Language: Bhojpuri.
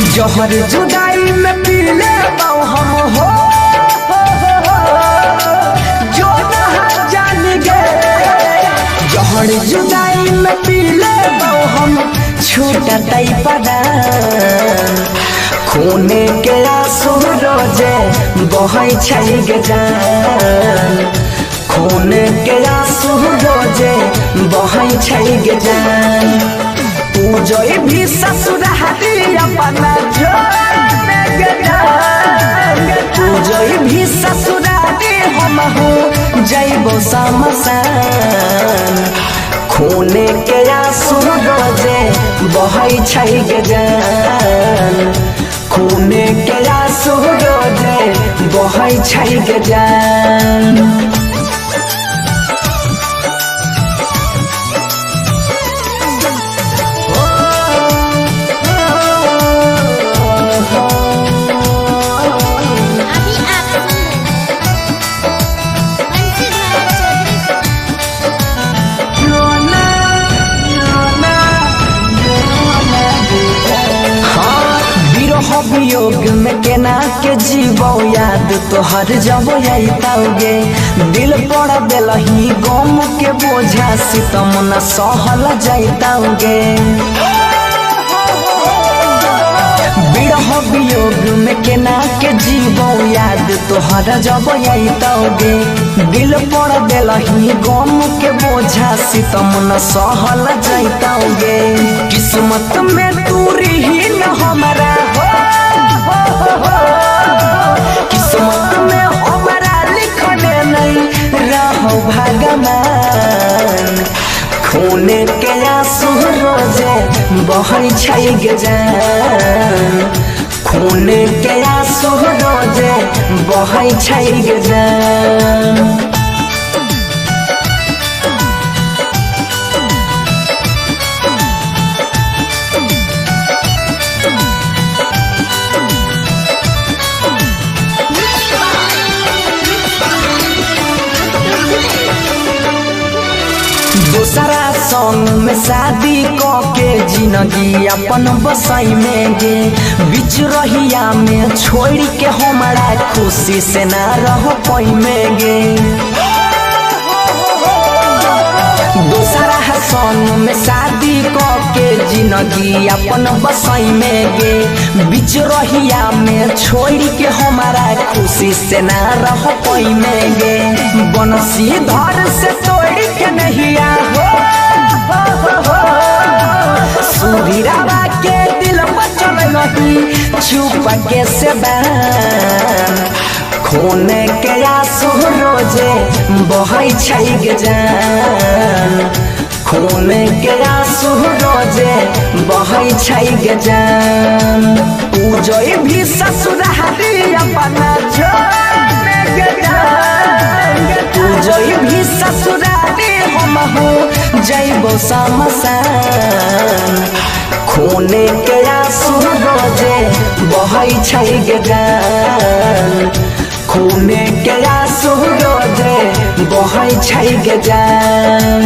जहर जुदाई में पीले हम हो जो ना जान गे। जहर जुदाई में पीले हम छूटा तई पड़ा खूने के आंसू रोजे बहै छै गे जान। खूने के आंसू रोजे बहै छै गे जान। तू जोई भी ससुरारी अपना जोने गे जान। तू जोई भी ससुरारी हम हो जइबो समसान। खूने के आंसू रोजे बहै छै गे जान। खूने के आंसू रोजे बहै छै गे जान। वियोग में केना के जीवो याद तोहर जब आइताओगे। दिल पड़ दिलही गम के बोझा सितम न सहल जाइताओगे। बिरह वियोग में केना के जीवो याद तोहर जब आइताओगे। दिल पड़ दिलही गम के बोझा सितम न सहल जाइताओगे। किस्मत में दूरी ही न हमारा किस्मत में हमारा लिखने नहीं रहो भगवान। खूने के आंसू रोजे बहै छै गे जान। खूने के आंसू रोजे बहै छै गे जान। दूसरा संग में शादी के जिंदगी अपन बसाई में गे। बीच रहिया में छोड़ के हमारा खुशी से ना रह पाई में गे। दूसरा संग में शादी के जिंदगी अपन बसाई में गे। बीच रहिया में छोड़ के हमारा खुशी से ना रह पाई में गे। बनसी धर से तोड़ के नहीं सुधीरावा के दिल बचल नहीं चुप के से बैन। खूने के आंसू रोजे बहै छै गे जान। खूने के आंसू रोजे बहै छै गे जान। तू जोई भी ससुरारी अपना जोने गे जान। तू जोई भी ससुरारी हम हो जइबो समसान। खूने के आंसू रोजे बहै छै गे जान। खूने के आंसू रोजे बहै छै गे जान।